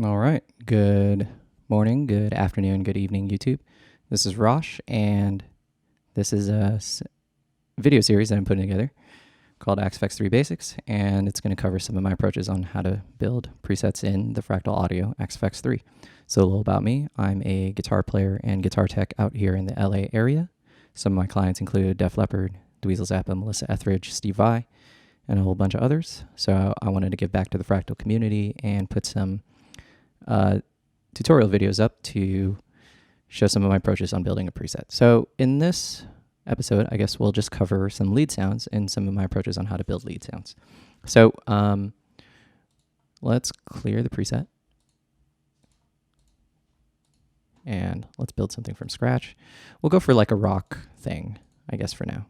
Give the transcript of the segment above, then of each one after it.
All right. Good morning, good afternoon, good evening, YouTube. This is Rosh, and this is a video series that I'm putting together called AxeFX III Basics, and it's going to cover some of my approaches on how to build presets in the Fractal Audio AxeFX III. So a little about me. I'm a guitar player and guitar tech out here in the LA area. Some of my clients include Leppard, Dweezil Zappa, Melissa Etheridge, Steve Vai, and a whole bunch of others. So I wanted to give back to the Fractal community and put some tutorial videos up to show some of my approaches on building a preset. So in this episode, I guess we'll just cover some lead sounds and some of my approaches on how to build lead sounds. So let's clear the preset and let's build something from scratch. We'll go for like a rock thing, I guess, for now.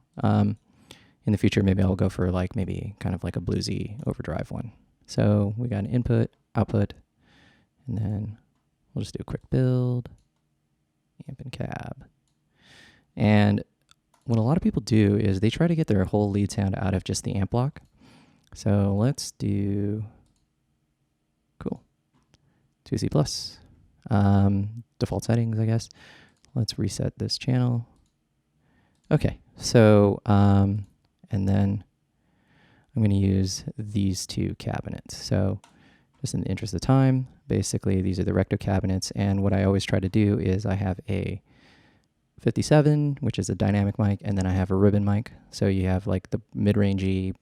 In the future, maybe I'll go for like maybe kind of like a bluesy overdrive one. So we got an input, output, and then we'll just do a quick build, amp and cab. And what a lot of people do is they try to get their whole lead sound out of just the amp block. So let's do, cool, 2C+. Default settings, I guess. Let's reset this channel. Okay, so, and then I'm going to use these two cabinets. So just in the interest of time, basically these are the recto cabinets, and what I always try to do is I have a 57, which is a dynamic mic, and then I have a ribbon mic. So you have like the mid-rangey,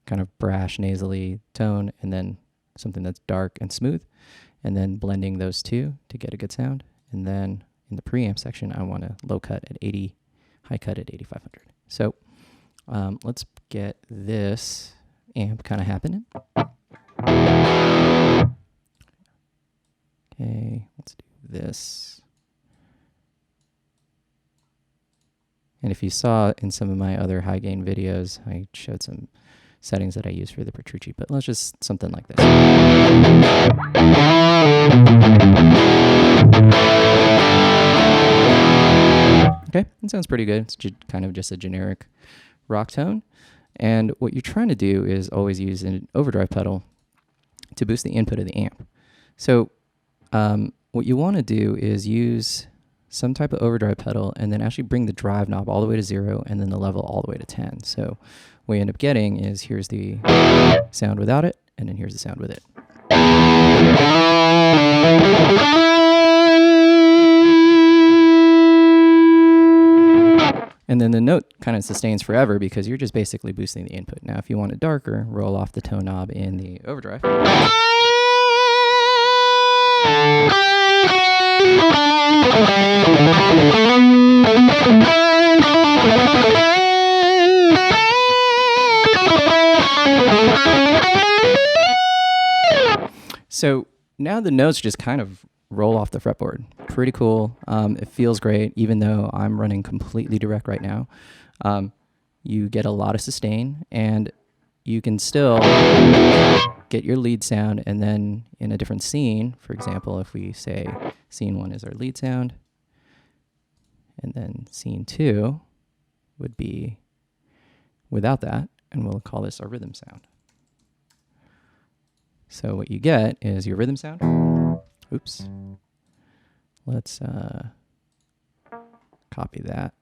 kind of brash, nasally tone, and then something that's dark and smooth, and then blending those two to get a good sound. And then in the preamp section, I want a low cut at 80, high cut at 8500. So let's get this amp kind of happening. Okay, let's do this. And if you saw in some of my other high gain videos, I showed some settings that I use for the Petrucci, but let's just something like this. Okay, that sounds pretty good. It's kind of just a generic rock tone. And what you're trying to do is always use an overdrive pedal to boost the input of the amp. So what you want to do is use some type of overdrive pedal and then actually bring the drive knob all the way to 0 and then the level all the way to 10. So what you end up getting is here's the sound without it, and then here's the sound with it. And then the note kind of sustains forever because you're just basically boosting the input. Now, if you want it darker, roll off the tone knob in the overdrive. So now the notes just kind of roll off the fretboard. Pretty cool. It feels great, even though I'm running completely direct right now. You get a lot of sustain, and you can still get your lead sound, and then in a different scene, for example, if we say scene 1 is our lead sound, and then scene 2 would be without that, and we'll call this our rhythm sound. So what you get is your rhythm sound. Oops. Let's copy that.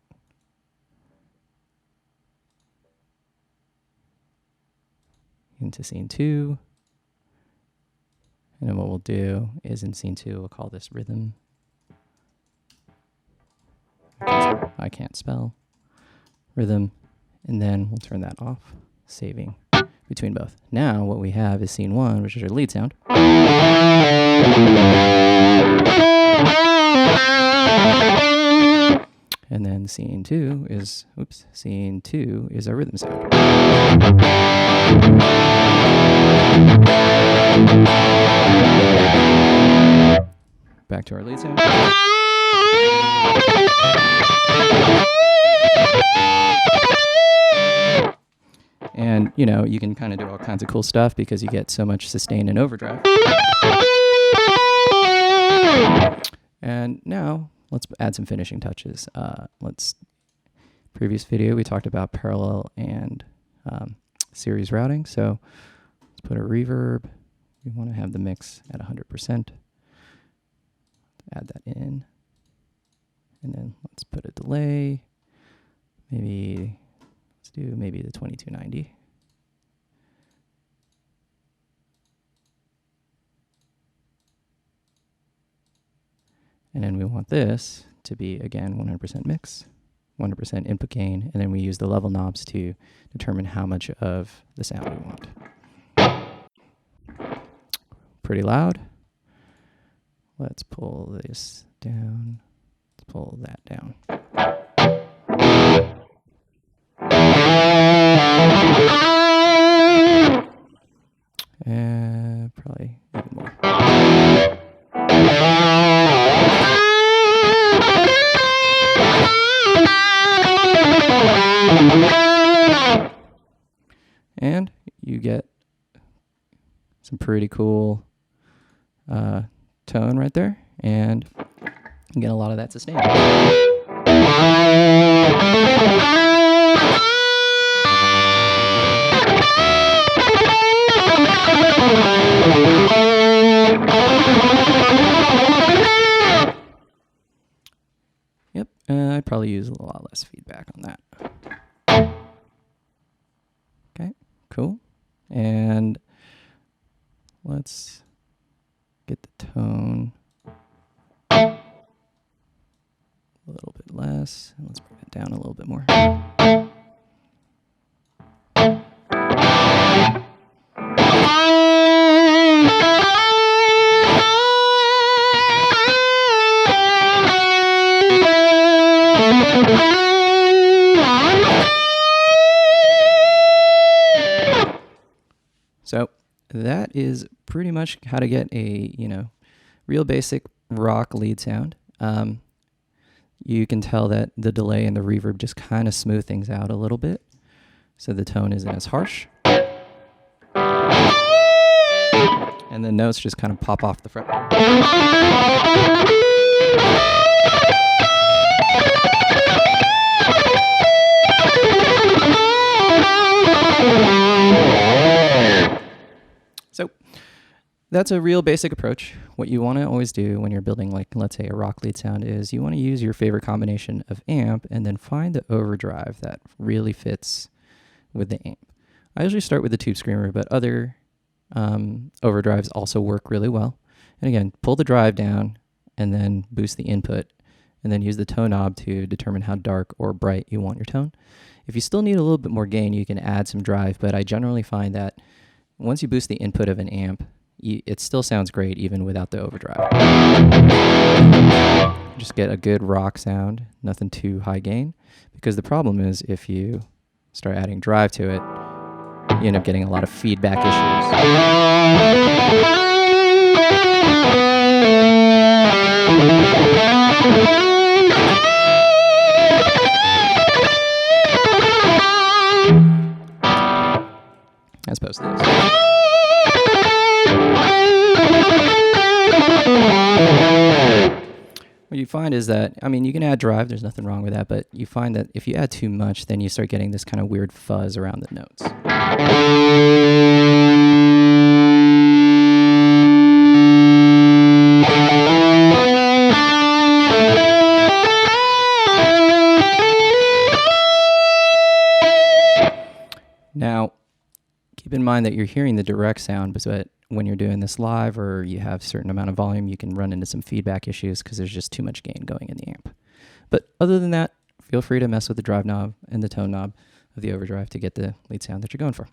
Into scene 2. And then what we'll do is in scene 2, we'll call this rhythm. I can't spell. Rhythm. And then we'll turn that off, saving between both. Now what we have is scene 1, which is our lead sound. And then scene 2 is, scene 2 is our rhythm sound. Back to our lead sound. And, you know, you can kind of do all kinds of cool stuff because you get so much sustain and overdrive. And now let's add some finishing touches. Previous video, we talked about parallel and series routing. So let's put a reverb. we want to have the mix at 100%. Add that in. And then let's put a delay. Let's do maybe the 2290. And then we want this to be, again, 100% mix, 100% input gain, and then we use the level knobs to determine how much of the sound we want. Pretty loud. Let's pull this down. Let's pull that down. And probably even more. And you get some pretty cool tone right there, and you get a lot of that sustain. Yep, I'd probably use a lot less feedback on that. Okay, cool. And let's get the tone a little bit less. And let's bring it down a little bit more. So that is pretty much how to get a, real basic rock lead sound. You can tell that the delay and the reverb just kind of smooth things out a little bit, so the tone isn't as harsh. And the notes just kind of pop off the fretboard. So that's a real basic approach. What you want to always do when you're building, like, let's say a rock lead sound, is you want to use your favorite combination of amp and then find the overdrive that really fits with the amp. I usually start with the tube screamer, but other overdrives also work really well. And again, pull the drive down and then boost the input, and then use the tone knob to determine how dark or bright you want your tone. If you still need a little bit more gain, you can add some drive, but I generally find that once you boost the input of an amp, it still sounds great even without the overdrive. Just get a good rock sound, nothing too high gain, because the problem is if you start adding drive to it, you end up getting a lot of feedback issues. As opposed to this. What you find is that, you can add drive, there's nothing wrong with that, but you find that if you add too much, then you start getting this kind of weird fuzz around the notes. Now, keep in mind that you're hearing the direct sound, but when you're doing this live or you have a certain amount of volume, you can run into some feedback issues because there's just too much gain going in the amp. But other than that, feel free to mess with the drive knob and the tone knob of the overdrive to get the lead sound that you're going for.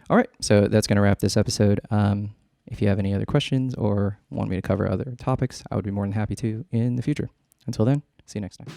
All right, so that's going to wrap this episode. If you have any other questions or want me to cover other topics, I would be more than happy to in the future. Until then, see you next time.